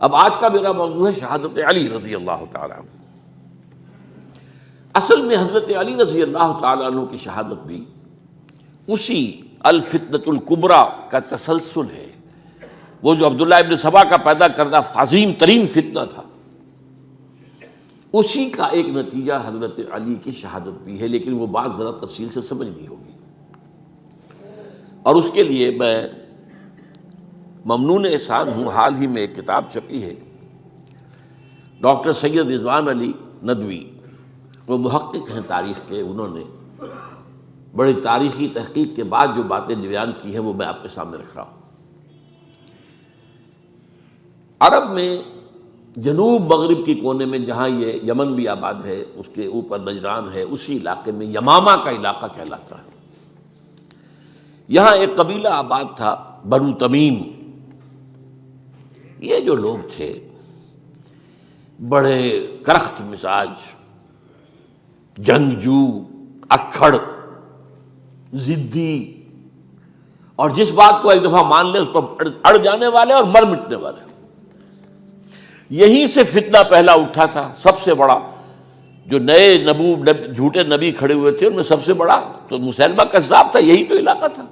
اب آج کا میرا موضوع ہے شہادت علی رضی اللہ تعالیٰ عنہ۔ اصل میں حضرت علی رضی اللہ تعالیٰ عنہ کی شہادت بھی اسی الفتنۃ الکبریٰ کا تسلسل ہے، وہ جو عبداللہ ابن سبا کا پیدا کردہ عظیم ترین فتنہ تھا، اسی کا ایک نتیجہ حضرت علی کی شہادت بھی ہے، لیکن وہ بات ذرا تفصیل سے سمجھنی ہوگی۔ اور اس کے لیے میں ممنون احسان ہوں، حال ہی میں ایک کتاب چھپی ہے، ڈاکٹر سید رضوان علی ندوی، وہ محقق ہیں تاریخ کے، انہوں نے بڑی تاریخی تحقیق کے بعد جو باتیں بیان کی ہیں وہ میں آپ کے سامنے رکھ رہا ہوں۔ عرب میں جنوب مغرب کی کونے میں جہاں یہ یمن بھی آباد ہے، اس کے اوپر نجران ہے، اسی علاقے میں یمامہ کا علاقہ کہلاتا ہے۔ یہاں ایک قبیلہ آباد تھا بنو تمیم۔ یہ جو لوگ تھے بڑے کرخت مزاج، جنگجو، اکھڑ، ضدی، اور جس بات کو ایک دفعہ مان لے اس پر اڑ جانے والے اور مر مٹنے والے۔ یہیں سے فتنہ پہلا اٹھا تھا۔ سب سے بڑا جو نئے جھوٹے نبی کھڑے ہوئے تھے ان میں سب سے بڑا تو مسیلمہ کذاب تھا، یہی تو علاقہ تھا،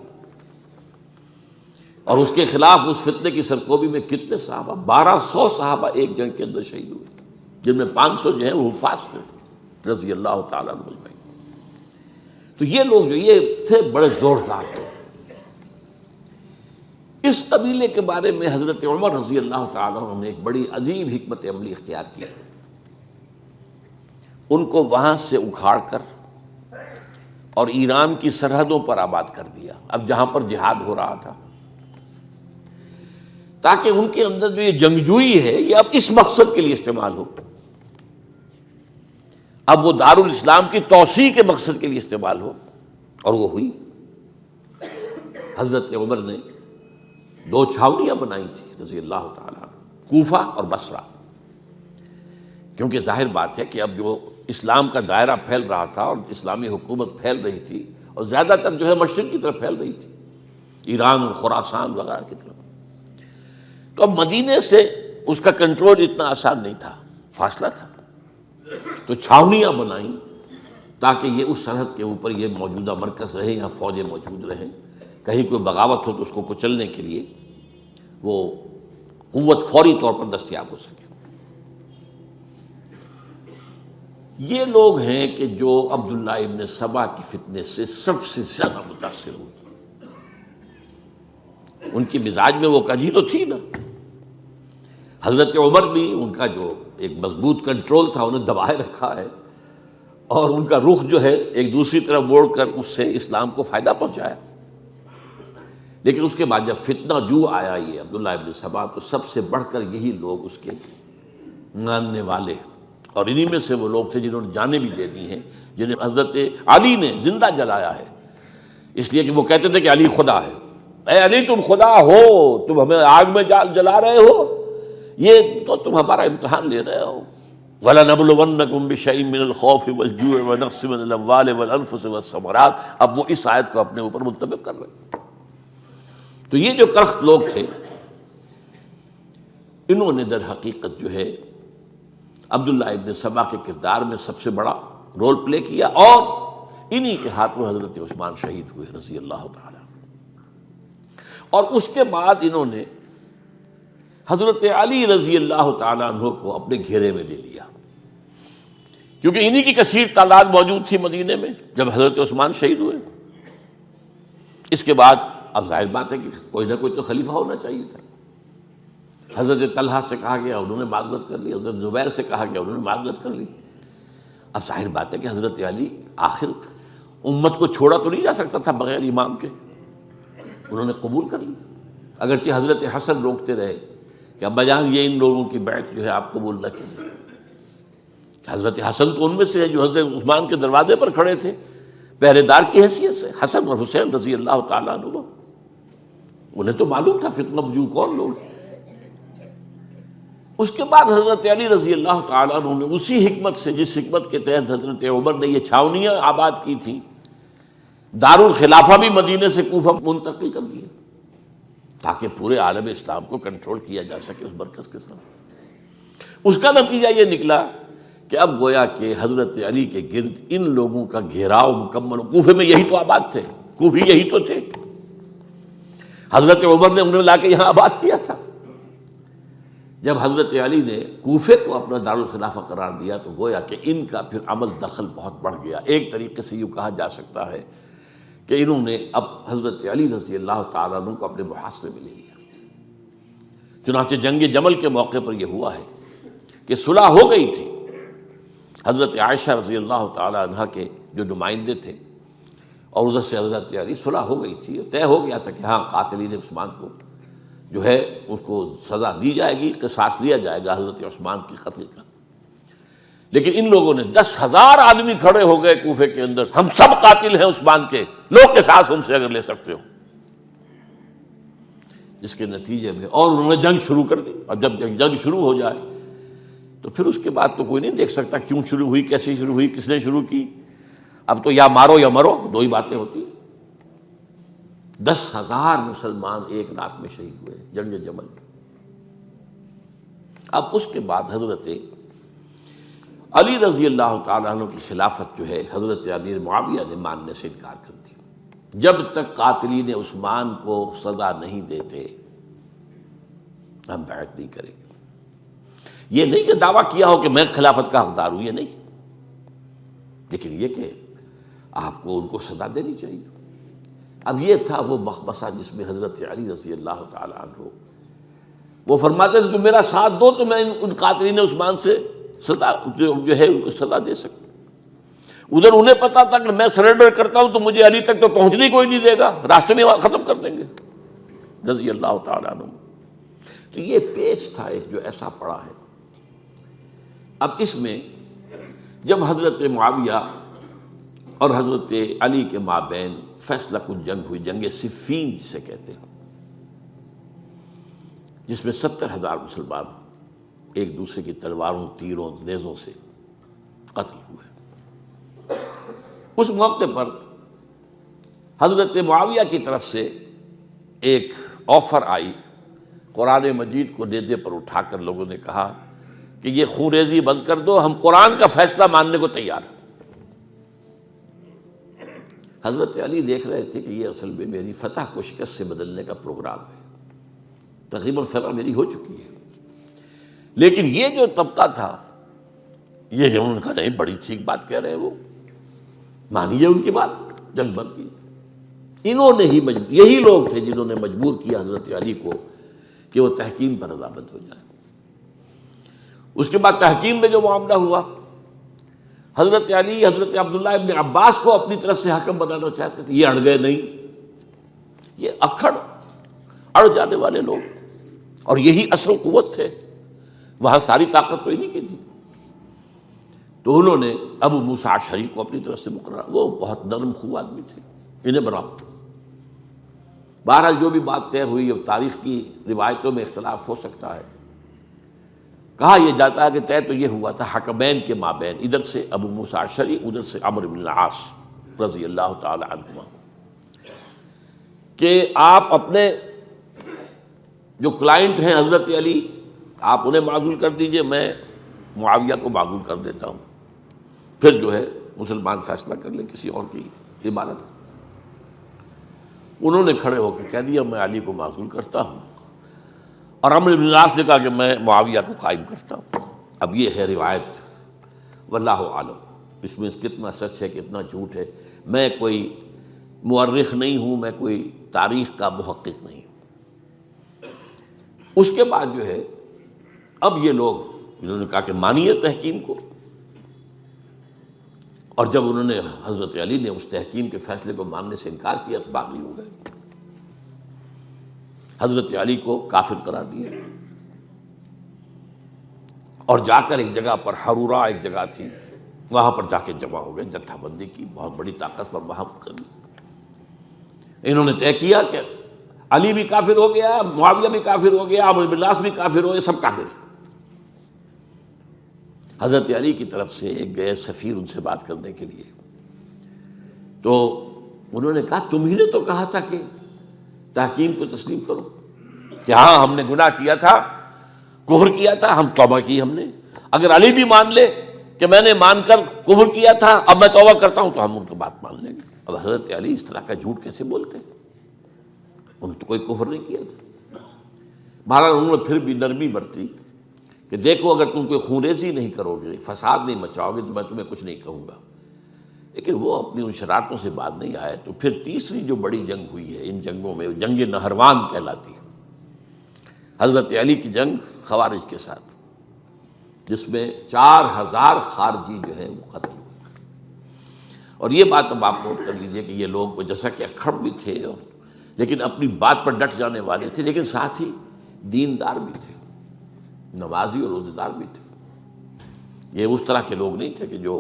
اور اس کے خلاف اس فتنے کی سرکوبی میں کتنے صحابہ، 1200 صحابہ ایک جنگ کے اندر شہید ہوئے، جن میں 500 جو ہیں وہ حفاظ تھے رضی اللہ تعالیٰ عنہ اجمعین۔ تو یہ لوگ جو یہ تھے بڑے زوردار تھے۔ اس قبیلے کے بارے میں حضرت عمر رضی اللہ تعالیٰ عنہ نے ایک بڑی عجیب حکمت عملی اختیار کی۔ ان کو وہاں سے اکھاڑ کر اور ایران کی سرحدوں پر آباد کر دیا، اب جہاں پر جہاد ہو رہا تھا، تاکہ ان کے اندر جو یہ جنگجوئی ہے یہ اب اس مقصد کے لیے استعمال ہو، اب وہ دارالاسلام کی توسیع کے مقصد کے لیے استعمال ہو، اور وہ ہوئی۔ حضرت عمر نے 2 چھاونیاں بنائی تھی رضی اللہ تعالیٰ عنہ، کوفہ اور بصرہ، کیونکہ ظاہر بات ہے کہ اب جو اسلام کا دائرہ پھیل رہا تھا اور اسلامی حکومت پھیل رہی تھی، اور زیادہ تر جو ہے مشرق کی طرف پھیل رہی تھی، ایران اور خراسان وغیرہ کی طرف، تو اب مدینے سے اس کا کنٹرول اتنا آسان نہیں تھا، فاصلہ تھا، تو چھاونیاں بنائیں تاکہ یہ اس سرحد کے اوپر یہ موجودہ مرکز رہے، یہاں فوجیں موجود رہیں، کہیں کوئی بغاوت ہو تو اس کو کچلنے کے لیے وہ قوت فوری طور پر دستیاب ہو سکے۔ یہ لوگ ہیں کہ جو عبداللہ ابن سبا کی فتنے سے سب سے زیادہ متاثر ہوئے۔ ان کی مزاج میں وہ کجی تو تھی نا۔ حضرت عمر بھی ان کا جو ایک مضبوط کنٹرول تھا انہیں دبائے رکھا ہے، اور ان کا رخ جو ہے ایک دوسری طرف موڑ کر اس سے اسلام کو فائدہ پہنچایا۔ لیکن اس کے بعد جب فتنہ جو آیا یہ عبداللہ ابن سبا، تو سب سے بڑھ کر یہی لوگ اس کے ماننے والے، اور انہی میں سے وہ لوگ تھے جنہوں نے جانیں بھی دے دی ہیں، جنہیں حضرت علی نے زندہ جلایا ہے، اس لیے کہ وہ کہتے تھے کہ علی خدا ہے۔ اے علی تم خدا ہو، تم ہمیں آگ میں جلا رہے ہو، یہ تو تم ہمارا امتحان لے رہے ہو۔ وَلَنَبْلُوَنَّكُمْ بِشَيْءٍ مِّنَ الْخَوْفِ وَالْجُوعِ وَنَقْصٍ مِّنَ الْأَمْوَالِ وَالْأَنفُسِ وَالثَّمَرَاتِ۔ اب وہ اس آیت کو اپنے اوپر منطبق کر رہے ہیں۔ تو یہ جو کرخت لوگ تھے، انہوں نے در حقیقت جو ہے عبداللہ ابن سبا کے کردار میں سب سے بڑا رول پلے کیا، اور انہی کے ہاتھوں حضرت عثمان شہید ہوئے رضی اللہ تعالیٰ۔ اور اس کے بعد انہوں نے حضرت علی رضی اللہ تعالیٰ عنہ کو اپنے گھیرے میں لے لیا، کیونکہ انہی کی کثیر تعداد موجود تھی مدینے میں جب حضرت عثمان شہید ہوئے۔ اس کے بعد اب ظاہر بات ہے کہ کوئی نہ کوئی تو خلیفہ ہونا چاہیے تھا۔ حضرت طلحہ سے کہا گیا، انہوں نے معذرت کر لی، حضرت زبیر سے کہا گیا، انہوں نے معذرت کر لی۔ اب ظاہر بات ہے کہ حضرت علی آخر امت کو چھوڑا تو نہیں جا سکتا تھا بغیر امام کے، انہوں نے قبول کر لی، اگرچہ حضرت حسن روکتے رہے کہ ابا جان یہ ان لوگوں کی بیعت جو ہے آپ قبول نہ کیجیے۔ حضرت حسن تو ان میں سے ہیں جو حضرت عثمان کے دروازے پر کھڑے تھے پہرے دار کی حیثیت سے، حسن اور حسین رضی اللہ تعالیٰ عنہ، انہیں تو معلوم تھا فتنہ جو کون لوگ ہیں۔ اس کے بعد حضرت علی رضی اللہ تعالیٰ عنہ نے اسی حکمت سے، جس حکمت کے تحت حضرت عمر نے یہ چھاونیاں آباد کی تھیں، دارالخلافہ بھی مدینے سے کوفہ منتقل کر دیا، تاکہ پورے عالم اسلام کو کنٹرول کیا جا سکے اس مرکز کے ساتھ۔ اس کا نتیجہ یہ نکلا کہ اب گویا کہ حضرت علی کے گرد ان لوگوں کا گھیراؤ مکمل، کوفے میں یہی تو آباد تھے، کوفی یہی تو تھے، حضرت عمر نے انہیں لا کے یہاں آباد کیا تھا۔ جب حضرت علی نے کوفے کو اپنا دارالخلافہ قرار دیا تو گویا کہ ان کا پھر عمل دخل بہت بڑھ گیا۔ ایک طریقے سے یوں کہا جا سکتا ہے کہ انہوں نے اب حضرت علی رضی اللہ تعالیٰ عنہ کو اپنے محاصرے میں لے لیا۔ چنانچہ جنگ جمل کے موقع پر یہ ہوا ہے کہ صلح ہو گئی تھی، حضرت عائشہ رضی اللہ تعالیٰ عنہ کے جو نمائندے تھے اور ادھر سے حضرت علی، صلح ہو گئی تھی، طے ہو گیا تھا کہ ہاں قاتلین عثمان کو جو ہے اس کو سزا دی جائے گی، قصاص لیا جائے گا حضرت عثمان کی قتل کا۔ لیکن ان لوگوں نے 10,000 آدمی کھڑے ہو گئے کوفے کے اندر، ہم سب قاتل ہیں عثمان کے، لو قصاص ہم سے اگر لے سکتے ہو، جس کے نتیجے میں اور انہوں نے جنگ شروع کر دی۔ اور جب جنگ شروع ہو جائے تو پھر اس کے بعد تو کوئی نہیں دیکھ سکتا کیوں شروع ہوئی، کیسے شروع ہوئی، کس نے شروع کی، اب تو یا مارو یا مرو، دو ہی باتیں ہوتی ہیں۔ 10,000 مسلمان ایک رات میں شہید ہوئے جنگ جمل۔ اب اس کے بعد حضرت علی رضی اللہ تعالیٰ عنہ کی خلافت جو ہے حضرت امیر معاویہ نے ماننے سے انکار کر دیا۔ جب تک قاتلین عثمان کو سزا نہیں دیتے ہم بیعت نہیں کریں گے۔ یہ نہیں کہ دعویٰ کیا ہو کہ میں خلافت کا حقدار ہوں، یہ نہیں، لیکن یہ کہ آپ کو ان کو سزا دینی چاہیے۔ اب یہ تھا وہ مخمصہ جس میں حضرت علی رضی اللہ تعالیٰ عنہ وہ فرماتے تھے تو میرا ساتھ دو تو میں ان قاتلین عثمان سے سزا جو ہے ان کو سزا دے سکوں۔ ادھر انہیں پتا تھا کہ میں سرنڈر کرتا ہوں تو مجھے علی تک تو پہنچنے کوئی نہیں دے گا، راستے میں ختم کر دیں گے رضی اللہ تعالیٰ عنہ۔ تو یہ پیچ تھا ایک جو ایسا پڑا ہے۔ اب اس میں جب حضرت معاویہ اور حضرت علی کے مابین فیصلہ کن جنگ ہوئی، جنگ صفین جسے کہتے ہیں، جس میں 70,000 مسلمان ایک دوسرے کی تلواروں، تیروں، نیزوں سے قتل ہوئے۔ اس موقع پر حضرت معاویہ کی طرف سے ایک آفر آئی، قرآن مجید کو نیزے پر اٹھا کر لوگوں نے کہا کہ یہ خونریزی بند کر دو، ہم قرآن کا فیصلہ ماننے کو تیار ہیں۔ حضرت علی دیکھ رہے تھے کہ یہ اصل میں میری فتح کو شکست سے بدلنے کا پروگرام ہے، تقریباً فتح میری ہو چکی ہے، لیکن یہ جو طبقہ تھا یہ انہوں نے کہا نہیں بڑی ٹھیک بات کہہ رہے ہیں، وہ مانیے ان کی بات، جنگ بند کی۔ انہوں نے ہی یہی لوگ تھے جنہوں نے مجبور کیا حضرت علی کو کہ وہ تحکیم پر رضامند ہو جائے۔ اس کے بعد تحکیم میں جو معاملہ ہوا، حضرت علی حضرت عبداللہ ابن عباس کو اپنی طرف سے حکم بنانا چاہتے تھے، یہ اڑ گئے نہیں، یہ اڑ جانے والے لوگ، اور یہی اصل قوت تھے، وہاں ساری طاقت تو انہی کی تھی۔ تو انہوں نے ابو موسیٰ اشعری کو اپنی طرف سے مقرر، وہ بہت نرم خو آدمی تھے، انہیں بناؤ۔ بہرحال جو بھی بات طے ہوئی، اب تاریخ کی روایتوں میں اختلاف ہو سکتا ہے، کہا یہ جاتا ہے کہ طے تو یہ ہوا تھا حکمین کے مابین، ادھر سے ابو موسیٰ اشعری، ادھر سے عمرو بن العاص رضی اللہ تعالی عنہما، کہ آپ اپنے جو کلائنٹ ہیں حضرت علی آپ انہیں معزول کر دیجئے، میں معاویہ کو معزول کر دیتا ہوں، پھر جو ہے مسلمان فیصلہ کر لیں کسی اور کی عبادت۔ انہوں نے کھڑے ہو کے کہہ دیا میں علی کو معزول کرتا ہوں، اور عمرو بن العاص نے کہا کہ میں معاویہ کو قائم کرتا ہوں۔ اب یہ ہے روایت، واللہ عالم اس میں کتنا سچ ہے کتنا جھوٹ ہے، میں کوئی مورخ نہیں ہوں، میں کوئی تاریخ کا محقق نہیں ہوں۔ اس کے بعد جو ہے اب یہ لوگ انہوں نے کہا کہ مانیے تحکیم کو، اور جب انہوں نے حضرت علی نے اس تحکیم کے فیصلے کو ماننے سے انکار کیا تو باغی ہو گئے، حضرت علی کو کافر قرار دیا، اور جا کر ایک جگہ پر حرورہ ایک جگہ تھی وہاں پر جا کے جمع ہو گئے، جتھا بندی کی، بہت بڑی طاقت پر وہاں انہوں نے طے کیا کہ علی بھی کافر ہو گیا، معاویہ بھی کافر ہو گیا، عمرو بن العاص بھی کافر ہو گئے، سب کافر ہیں۔ حضرت علی کی طرف سے ایک گئے سفیر ان سے بات کرنے کے لیے، تو انہوں نے کہا تم ہی نے تو کہا تھا کہ تحکیم کو تسلیم کرو، کہ ہاں ہم نے گناہ کیا تھا، کفر کیا تھا، ہم توبہ کی ہم نے. اگر علی بھی مان لے کہ میں نے مان کر کفر کیا تھا اب میں توبہ کرتا ہوں تو ہم ان کی بات مان لیں گے. اب حضرت علی اس طرح کا جھوٹ کیسے بولتے ہیں؟ انہوں نے تو کوئی کفر نہیں کیا تھا. بہرحال انہوں نے پھر بھی نرمی برتی کہ دیکھو اگر تم کوئی خونریزی نہیں کرو گے، فساد نہیں مچاؤ گے تو میں تمہیں کچھ نہیں کہوں گا. لیکن وہ اپنی ان شرارتوں سے بعد نہیں آئے. تو پھر تیسری جو بڑی جنگ ہوئی ہے ان جنگوں میں، جنگ نہروان کہلاتی ہے، حضرت علی کی جنگ خوارج کے ساتھ، جس میں 4000 خارجی جو ہیں وہ قتل ہوئے. اور یہ بات اب آپ نوٹ کر لیجئے کہ یہ لوگ جیسا کہ اکھڑ بھی تھے لیکن اپنی بات پر ڈٹ جانے والے تھے، لیکن ساتھ ہی دیندار بھی تھے، نمازی اور روزہ دار بھی تھے. یہ اس طرح کے لوگ نہیں تھے کہ جو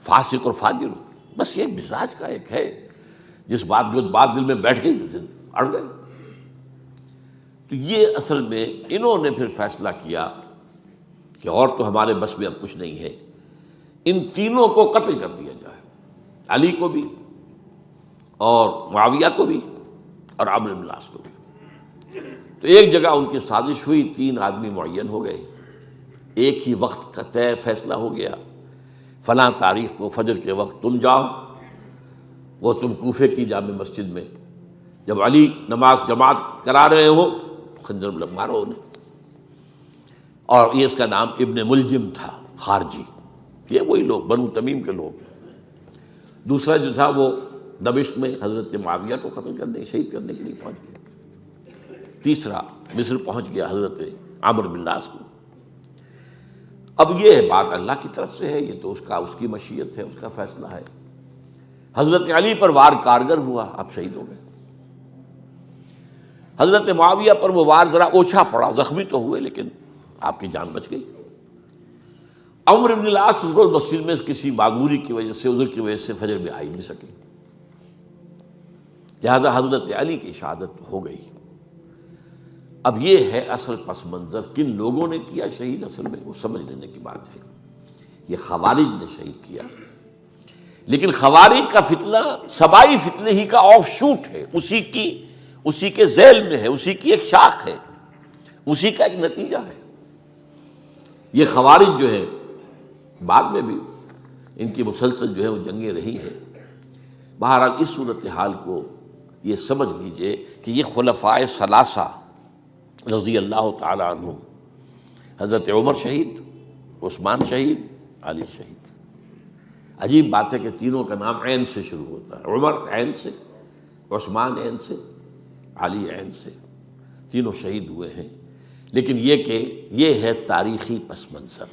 فاسق اور فاجر ہو. بس یہ مزاج کا ایک ہے جو بات دل میں بیٹھ گئی اڑ گئے. تو یہ اصل میں انہوں نے پھر فیصلہ کیا کہ اور تو ہمارے بس میں اب کچھ نہیں ہے، ان تینوں کو قتل کر دیا جائے، علی کو بھی اور معاویہ کو بھی اور عمرو بن العاص کو بھی. تو ایک جگہ ان کی سازش ہوئی، 3 آدمی معین ہو گئے، ایک ہی وقت کا طے فیصلہ ہو گیا، فلاں تاریخ کو فجر کے وقت تم جاؤ، وہ تم کوفے کی جامع مسجد میں جب علی نماز جماعت کرا رہے ہو خنجر مارو انہیں. اور یہ اس کا نام ابن ملجم تھا، خارجی، یہ وہی لوگ بنو تمیم کے لوگ. دوسرا جو تھا وہ دمشق میں حضرت معاویہ کو قتل کرنے شہید کرنے کے لیے پہنچ گیا. تیسرا مصر پہنچ گیا حضرت عمرو بن العاص کو. اب یہ بات اللہ کی طرف سے ہے، یہ تو اس کی مشیت ہے، اس کا فیصلہ ہے. حضرت علی پر وار کارگر ہوا، آپ شہید ہو گئے. حضرت معاویہ پر وہ وار ذرا اوچھا پڑا، زخمی تو ہوئے لیکن آپ کی جان بچ گئی. عمرو بن العاص اس روز مسجد میں کسی معذوری کی وجہ سے، عذر کی وجہ سے فجر میں آئی نہیں سکے، لہذا حضرت علی کی شہادت ہو گئی. اب یہ ہے اصل پس منظر، کن لوگوں نے کیا شہید اصل میں وہ سمجھ لینے کی بات ہے. یہ خوارج نے شہید کیا، لیکن خوارج کا فتنہ سبائی فتنے ہی کا آف شوٹ ہے، اسی کے ذیل میں ہے، اسی کی ایک شاخ ہے، اسی کا ایک نتیجہ ہے. یہ خوارج جو ہے بعد میں بھی ان کی مسلسل جو ہے وہ جنگیں رہی ہیں. بہرحال اس صورتحال کو یہ سمجھ لیجئے کہ یہ خلفائے ثلاثہ رضی اللہ تعالی عنہ، حضرت عمر شہید، عثمان شہید، علی شہید. عجیب بات ہے کہ تینوں کا نام عین سے شروع ہوتا ہے، عمر عین سے، عثمان عین سے، علی عین سے. تینوں شہید ہوئے ہیں. لیکن یہ کہ یہ ہے تاریخی پس منظر.